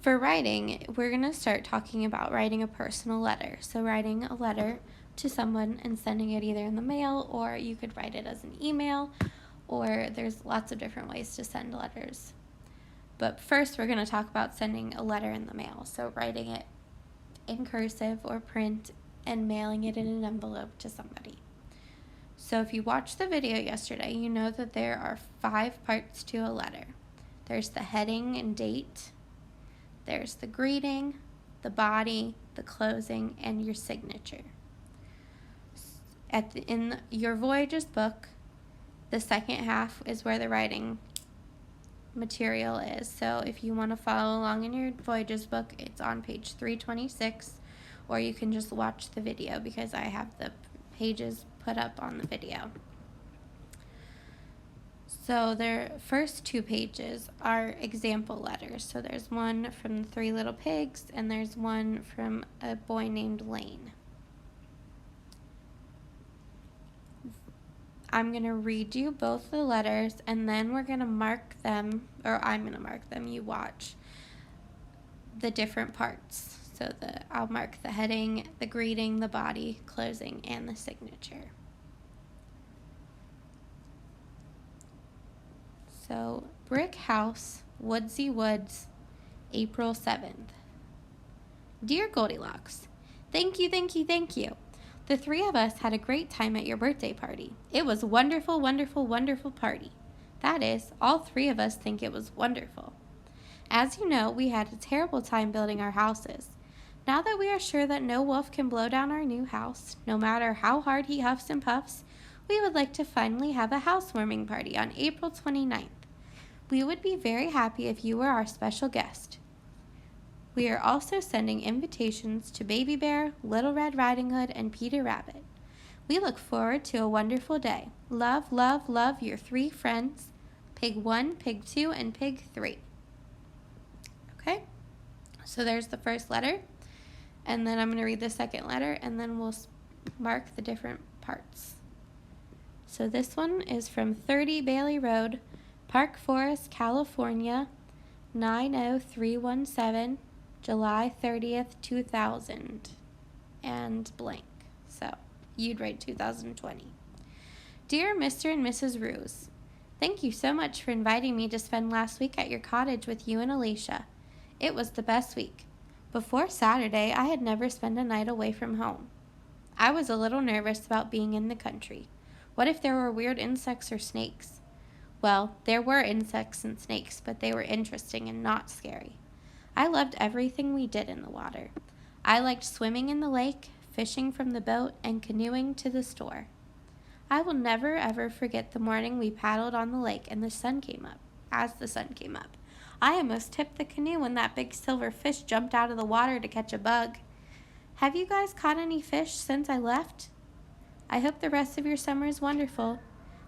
For writing, we're going to start talking about writing a personal letter. So writing a letter to someone and sending it either in the mail, or you could write it as an email, or there's lots of different ways to send letters. But first, we're going to talk about sending a letter in the mail. So writing it in cursive or print and mailing it in an envelope to somebody. So if you watched the video yesterday, you know that there are 5 parts to a letter. There's the heading and date. There's the greeting, the body, the closing, and your signature. In your Voyages book, the second half is where the writing material is. So if you want to follow along in your Voyages book, it's on page 326, or you can just watch the video because I have the pages put up on the video. So their first 2 pages are example letters. So there's one from the 3 Little Pigs, and there's one from a boy named Lane. I'm going to read you both the letters, and then we're going to mark them, or I'm going to mark them. You watch the different parts. So I'll mark the heading, the greeting, the body, closing, and the signature. So, Brick House, Woodsy Woods, April 7th. Dear Goldilocks, thank you. The 3 of us had a great time at your birthday party. It was a wonderful party. That is, all 3 of us think it was wonderful. As you know, we had a terrible time building our houses. Now that we are sure that no wolf can blow down our new house, no matter how hard he huffs and puffs, we would like to finally have a housewarming party on April 29th. We would be very happy if you were our special guest. We are also sending invitations to Baby Bear, Little Red Riding Hood, and Peter Rabbit. We look forward to a wonderful day. Love, your 3 friends, Pig 1, Pig 2, and Pig 3. Okay, so there's the first letter, and then I'm going to read the second letter, and then we'll mark the different parts. So this one is from 30 Bailey Road, Park Forest, California, 90317, July 30th, 2000, and blank. So you'd write 2020. Dear Mr. and Mrs. Ruse, thank you so much for inviting me to spend last week at your cottage with you and Alicia. It was the best week. Before Saturday, I had never spent a night away from home. I was a little nervous about being in the country. What if there were weird insects or snakes? Well, there were insects and snakes, but they were interesting and not scary. I loved everything we did in the water. I liked swimming in the lake, fishing from the boat, and canoeing to the store. I will never ever forget the morning we paddled on the lake and the sun came up. As the sun came up, I almost tipped the canoe when that big silver fish jumped out of the water to catch a bug. Have you guys caught any fish since I left? I hope the rest of your summer is wonderful.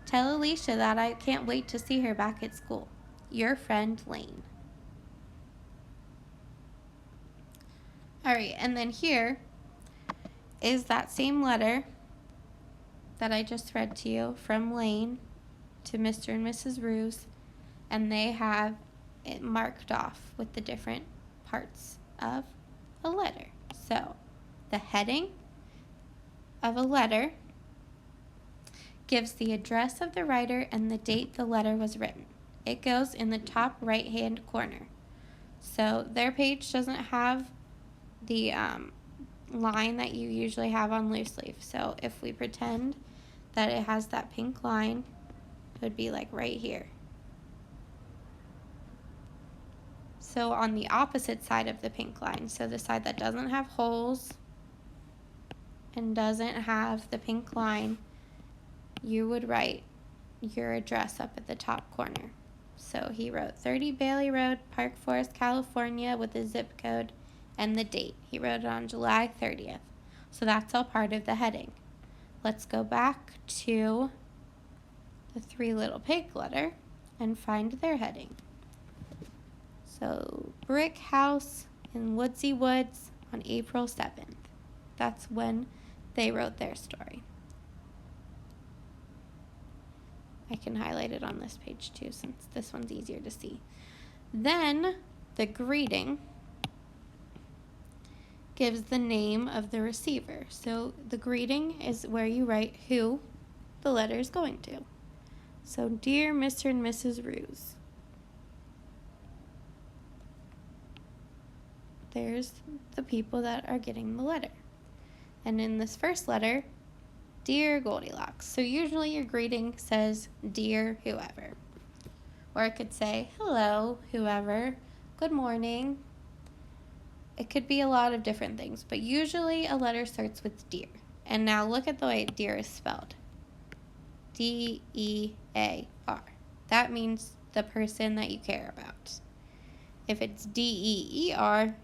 Tell Alicia that I can't wait to see her back at school. Your friend, Lane. Alright, and then here is that same letter that I just read to you from Lane to Mr. and Mrs. Ruse, and they have it marked off with the different parts of a letter. So, the heading of a letter gives the address of the writer and the date the letter was written. It goes in the top right-hand corner. So their page doesn't have the line that you usually have on loose leaf. So if we pretend that it has that pink line, it would be like right here. So on the opposite side of the pink line, so the side that doesn't have holes and doesn't have the pink line, you would write your address up at the top corner. So he wrote 30 Bailey Road, Park Forest, California, with the zip code and the date. He wrote it on July 30th. So that's all part of the heading. Let's go back to the 3 Little Pig letter and find their heading. So, Brick House in Woodsy Woods on April 7th. That's when they wrote their story. I can highlight it on this page too, since this one's easier to see. Then, the greeting gives the name of the receiver. So the greeting is where you write who the letter is going to. So, dear Mr. and Mrs. Ruse. There's the people that are getting the letter. And in this first letter, dear Goldilocks. So usually your greeting says, dear whoever. Or it could say, hello, whoever, good morning. It could be a lot of different things, but usually a letter starts with dear. And now look at the way dear is spelled. D-E-A-R. That means the person that you care about. If it's D-E-E-R,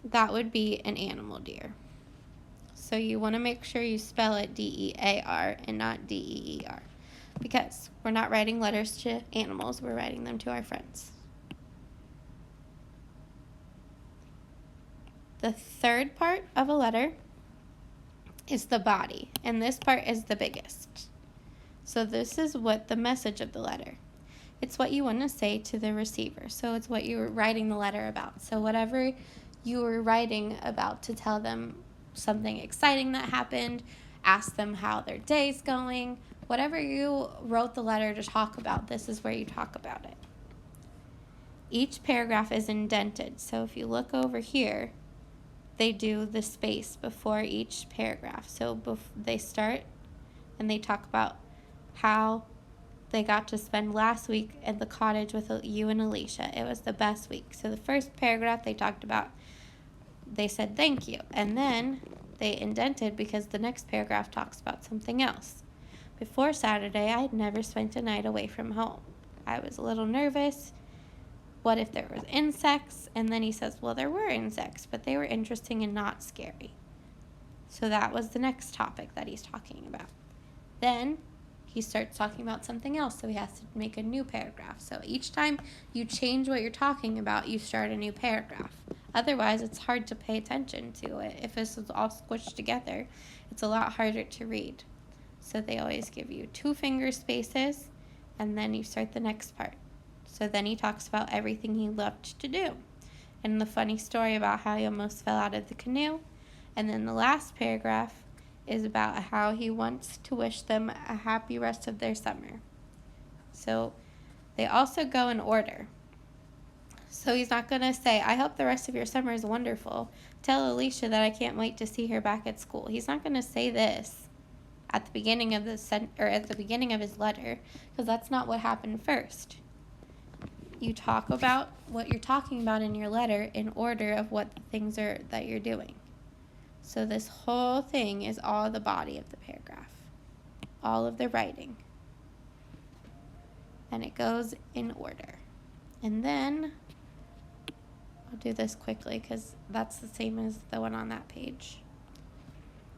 that would be an animal deer. So you want to make sure you spell it D-E-A-R and not D-E-E-R, because we're not writing letters to animals, we're writing them to our friends. The third part of a letter is the body, and this part is the biggest. So this is what the message of the letter. It's what you want to say to the receiver. So it's what you're writing the letter about. So whatever you were writing about to tell them something exciting that happened, ask them how their day's going, whatever you wrote the letter to talk about, this is where you talk about it. Each paragraph is indented. So if you look over here, they do the space before each paragraph. So they start and they talk about how they got to spend last week at the cottage with you and Alicia. It was the best week. So the first paragraph they talked about, they said thank you. And then they indented because the next paragraph talks about something else. Before Saturday, I had never spent a night away from home. I was a little nervous. What if there was insects? And then he says, well, there were insects, but they were interesting and not scary. So that was the next topic that he's talking about. Then he starts talking about something else, so he has to make a new paragraph. So each time you change what you're talking about, you start a new paragraph. Otherwise, it's hard to pay attention to it. If this is all squished together, it's a lot harder to read. So they always give you 2 finger spaces, and then you start the next part. So then he talks about everything he loved to do, and the funny story about how he almost fell out of the canoe. And then the last paragraph is about how he wants to wish them a happy rest of their summer. So they also go in order. So he's not going to say, I hope the rest of your summer is wonderful. Tell Alicia that I can't wait to see her back at school. He's not going to say this at the beginning of at the beginning of his letter, because that's not what happened first. You talk about what you're talking about in your letter in order of what the things are that you're doing. So this whole thing is all the body of the paragraph, all of the writing. And it goes in order. And then, I'll do this quickly because that's the same as the one on that page.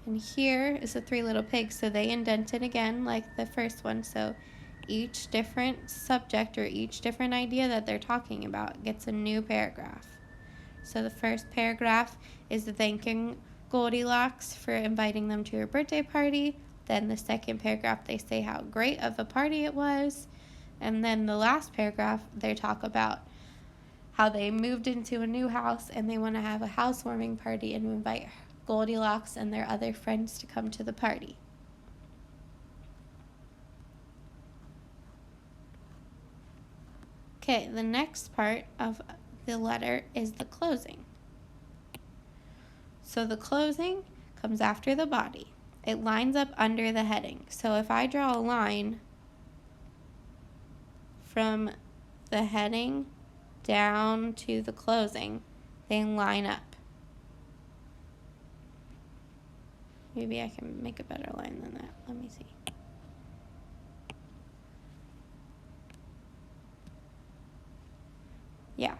And here is the 3 little pigs, so they indented again like the first one. So each different subject or each different idea that they're talking about gets a new paragraph. So the first paragraph is thanking Goldilocks for inviting them to her birthday party. Then the second paragraph, they say how great of a party it was. And then the last paragraph, they talk about how they moved into a new house and they want to have a housewarming party and invite Goldilocks and their other friends to come to the party. Okay, the next part of the letter is the closing. So the closing comes after the body. It lines up under the heading. So if I draw a line from the heading down to the closing, they line up. Maybe I can make a better line than that. Let me see. Yeah.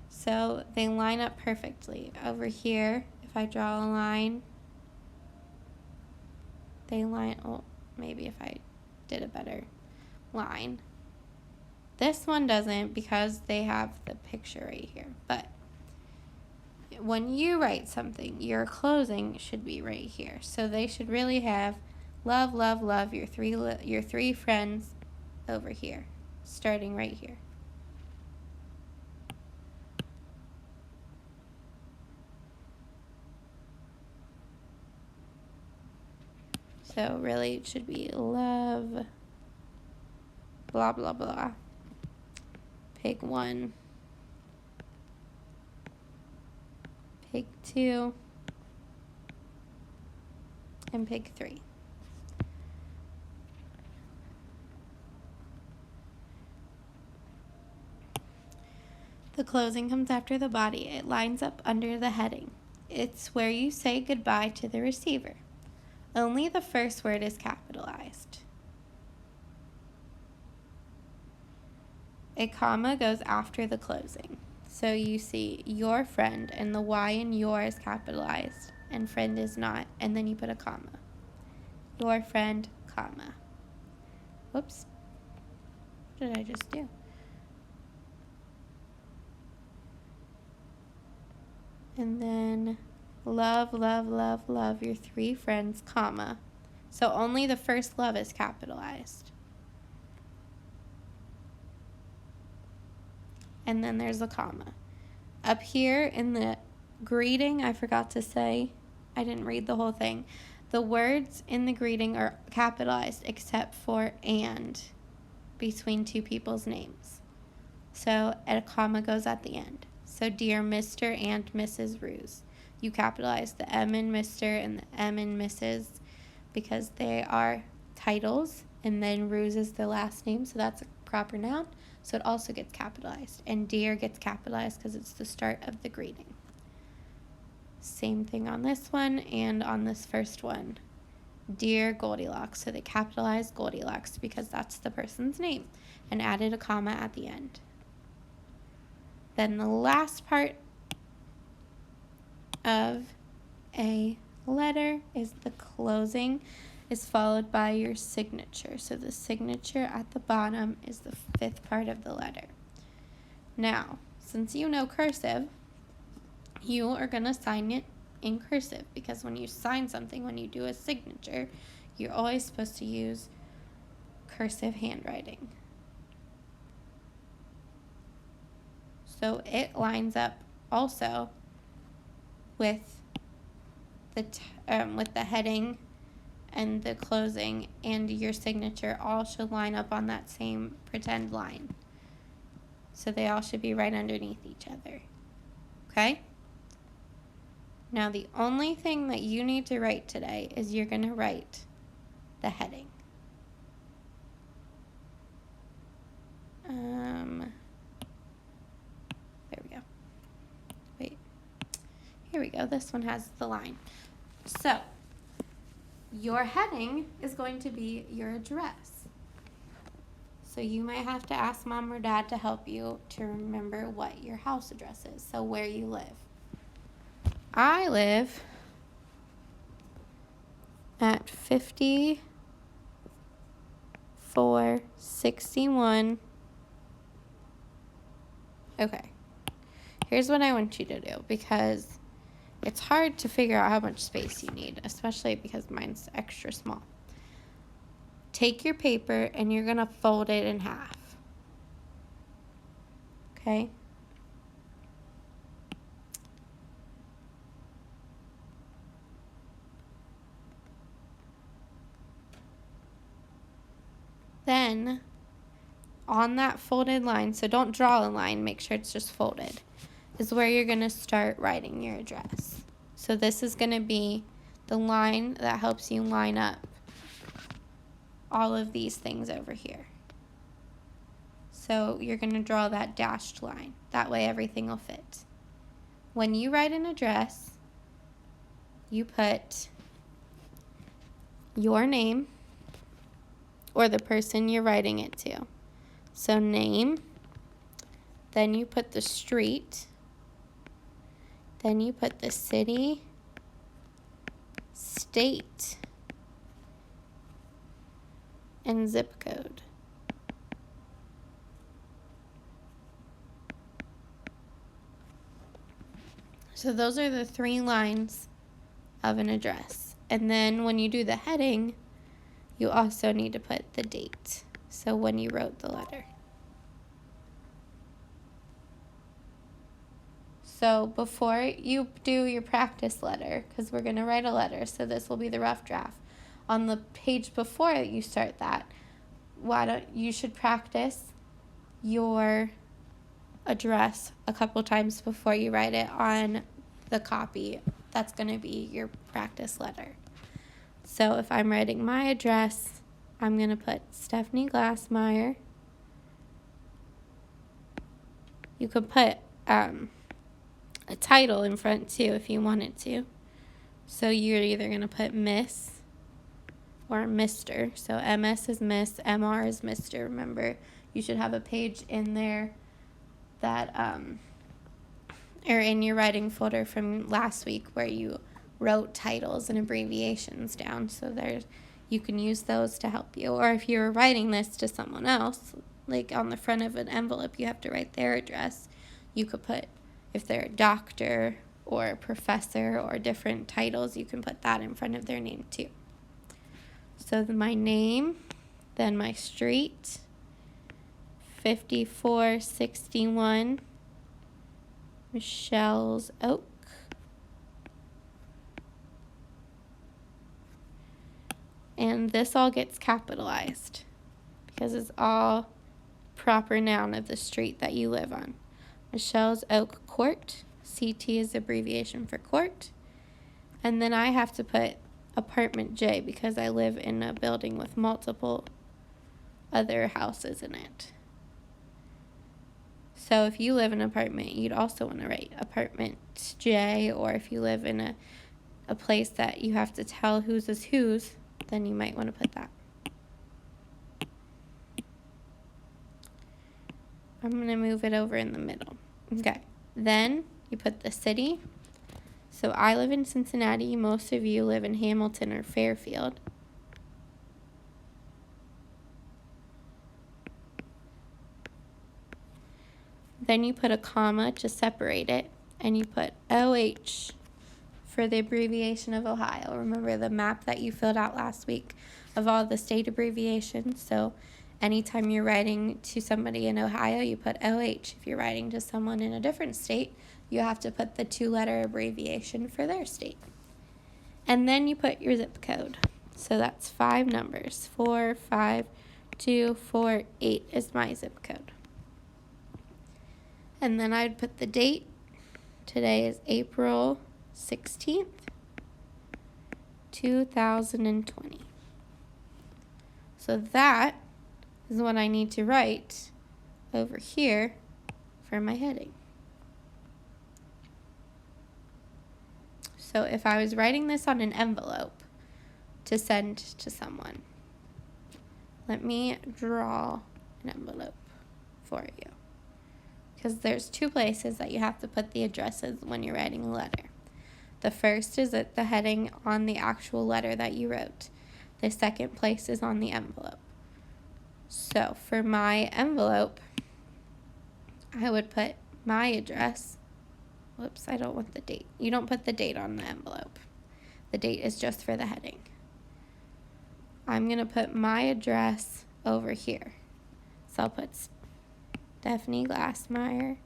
So they line up perfectly. Over here, if I draw a line, they line, oh, maybe if I did a better line. This one doesn't because they have the picture right here. But when you write something, your closing should be right here. So they should really have love, love, love your three friends over here, starting right here. So really it should be love, blah, blah, blah. Pig 1. Pig 2. And pig 3. The closing comes after the body. It lines up under the heading. It's where you say goodbye to the receiver. Only the first word is capitalized. A comma goes after the closing. So you see your friend, and the Y in your is capitalized, and friend is not, and then you put a comma. Your friend, comma. Whoops. What did I just do? And then love, love, love, love your 3 friends, comma. So only the first love is capitalized. And then there's a comma. Up here in the greeting, I forgot to say, I didn't read the whole thing. The words in the greeting are capitalized except for and between 2 people's names. So a comma goes at the end. So dear Mr. and Mrs. Ruse. You capitalize the M in Mr. and the M in Mrs. because they are titles, and then Ruse is the last name, so that's a proper noun. So it also gets capitalized. And dear gets capitalized because it's the start of the greeting. Same thing on this one and on this first one. Dear Goldilocks. So they capitalized Goldilocks because that's the person's name and added a comma at the end. Then the last part of a letter is the closing is followed by your signature. So the signature at the bottom is the 5th part of the letter. Now, since you know cursive, you are going to sign it in cursive because when you sign something, when you do a signature, you're always supposed to use cursive handwriting. So it lines up also with the heading and the closing and your signature all should line up on that same pretend line. So they all should be right underneath each other. Okay? Now the only thing that you need to write today is you're going to write the heading. There we go. Wait. Here we go. This one has the line. So, your heading is going to be your address. So you might have to ask mom or dad to help you to remember what your house address is, so where you live. I live at 5461. Okay. Here's what I want you to do, because it's hard to figure out how much space you need, especially because mine's extra small. Take your paper and you're going to fold it in half. Okay? Then, on that folded line, so don't draw a line, make sure it's just folded, is where you're going to start writing your address. So this is going to be the line that helps you line up all of these things over here. So you're going to draw that dashed line. That way everything will fit. When you write an address, you put your name or the person you're writing it to. So name, then you put the street, then you put the city, state, and zip code. So those are the 3 lines of an address. And then when you do the heading, you also need to put the date. So when you wrote the letter. So before you do your practice letter, because we're going to write a letter, so this will be the rough draft, on the page before you start that, you should practice your address a couple times before you write it on the copy. That's going to be your practice letter. So if I'm writing my address, I'm going to put Stephanie Glassmeyer. You could put a title in front too if you wanted to. So you're either going to put Miss or Mr. So MS is Miss, MR is Mr. Remember, you should have a page in there that, or in your writing folder from last week where you wrote titles and abbreviations down. So you can use those to help you. Or if you're writing this to someone else, like on the front of an envelope, you have to write their address. You could put, if they're a doctor or a professor or different titles, you can put that in front of their name too. So my name, then my street, 5461 Michelle's Oak. And this all gets capitalized because it's all proper noun of the street that you live on. Michelle's Oak Court. CT is abbreviation for court. And then I have to put apartment J because I live in a building with multiple other houses in it. So if you live in an apartment, you'd also want to write apartment J, or if you live in a place that you have to tell whose is whose, then you might want to put that. I'm going to move it over in the middle. Okay, then you put the city. So I live in Cincinnati. Most of you live in Hamilton or Fairfield. Then you put a comma to separate it, and you put OH for the abbreviation of Ohio. Remember the map that you filled out last week of all the state abbreviations? So anytime you're writing to somebody in Ohio, you put OH. If you're writing to someone in a different state, you have to put the 2-letter abbreviation for their state. And then you put your zip code. So that's 5 numbers. 45248 is my zip code. And then I'd put the date. Today is April 16th, 2020. So that is what I need to write over here for my heading. So if I was writing this on an envelope to send to someone, let me draw an envelope for you. Because there's 2 places that you have to put the addresses when you're writing a letter. The first is at the heading on the actual letter that you wrote. The second place is on the envelope. So for my envelope, I would put my address. Whoops, I don't want the date. You don't put the date on the envelope. The date is just for the heading. I'm going to put my address over here. So I'll put Stephanie Glassmeyer,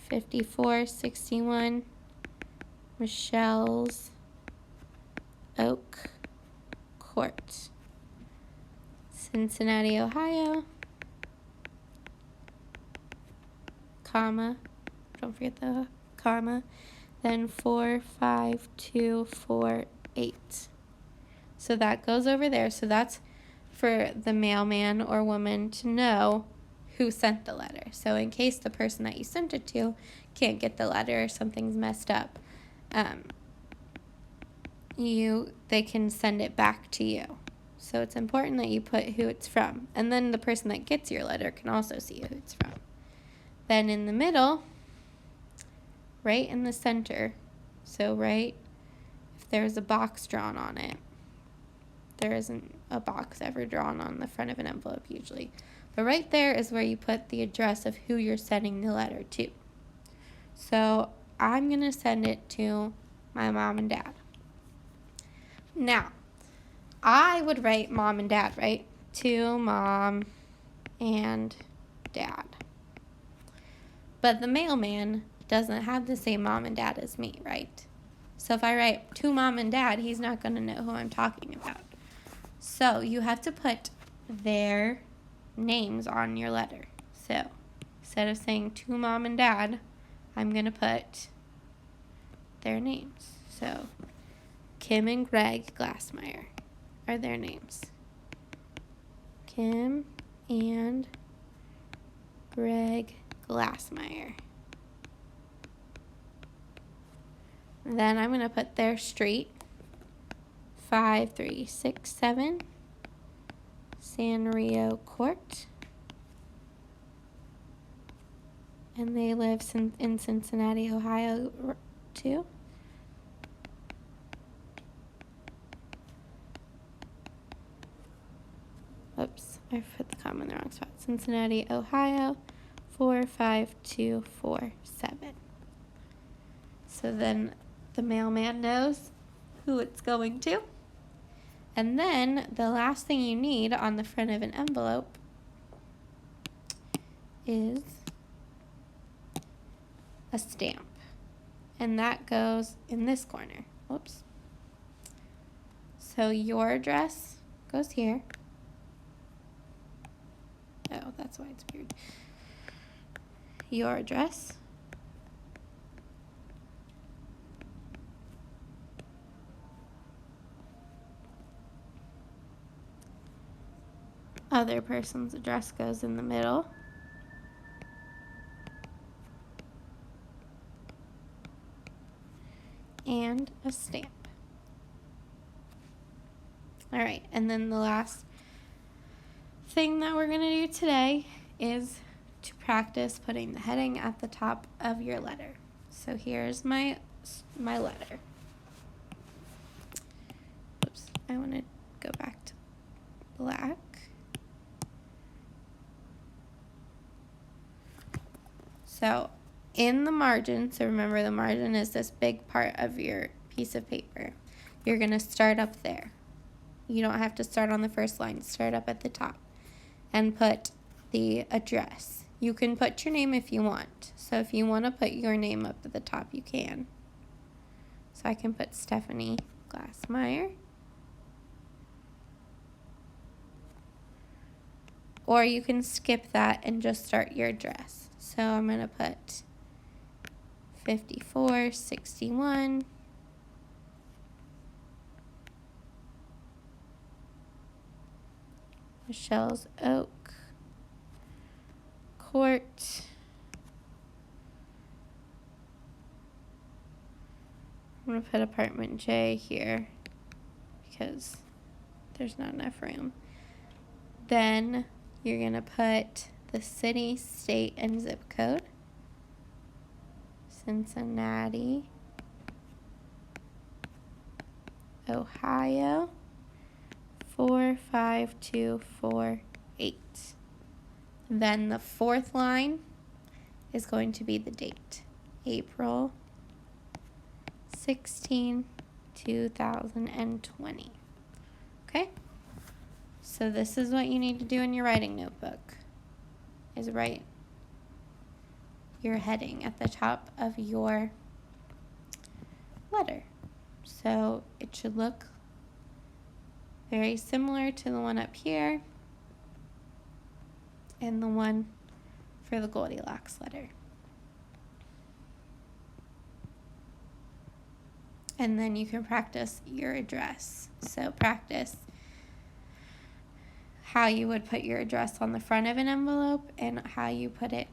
5461 Michelle's Oak Court, Cincinnati, Ohio, comma, don't forget the comma, then 45248. So that goes over there. So that's for the mailman or woman to know who sent the letter. So in case the person that you sent it to can't get the letter or something's messed up, they can send it back to you. So it's important that you put who it's from. And then the person that gets your letter can also see who it's from. Then in the middle, right in the center, so right if there's a box drawn on it, there isn't a box ever drawn on the front of an envelope usually. But right there is where you put the address of who you're sending the letter to. So I'm going to send it to my mom and dad. Now, I would write mom and dad, right? To mom and dad. But the mailman doesn't have the same mom and dad as me, right? So if I write to mom and dad, he's not going to know who I'm talking about. So you have to put their names on your letter. So instead of saying to mom and dad, I'm going to put their names. So Kim and Greg Glassmeyer are their names. Kim and Greg Glassmeyer. Then I'm going to put their street, 5367 San Rio Court. And they live in Cincinnati, Ohio, too. Oops, I put the comma in the wrong spot. Cincinnati, Ohio, 45247. So then the mailman knows who it's going to. And then the last thing you need on the front of an envelope is a stamp. And that goes in this corner. Whoops. So your address goes here. Oh, that's why it's weird. Your address. Other person's address goes in the middle. And a stamp. All right, and then the last thing that we're going to do today is to practice putting the heading at the top of your letter. So here's my letter. Oops, I want to go back to black. So in the margin, so remember the margin is this big part of your piece of paper. You're going to start up there. You don't have to start on the first line. Start up at the top and put the address. You can put your name if you want. So if you want to put your name up at the top, you can. So I can put Stephanie Glassmeyer. Or you can skip that and just start your address. So I'm going to put 5461 Michelle's Oak Court. I'm going to put apartment J here because there's not enough room. Then you're going to put the city, state, and zip code. Cincinnati, Ohio, 45248. Then the fourth line is going to be the date. April 16, 2020. Okay? So this is what you need to do in your writing notebook, is write your heading at the top of your letter. So it should look very similar to the one up here and the one for the Goldilocks letter. And then you can practice your address. So practice how you would put your address on the front of an envelope and how you put it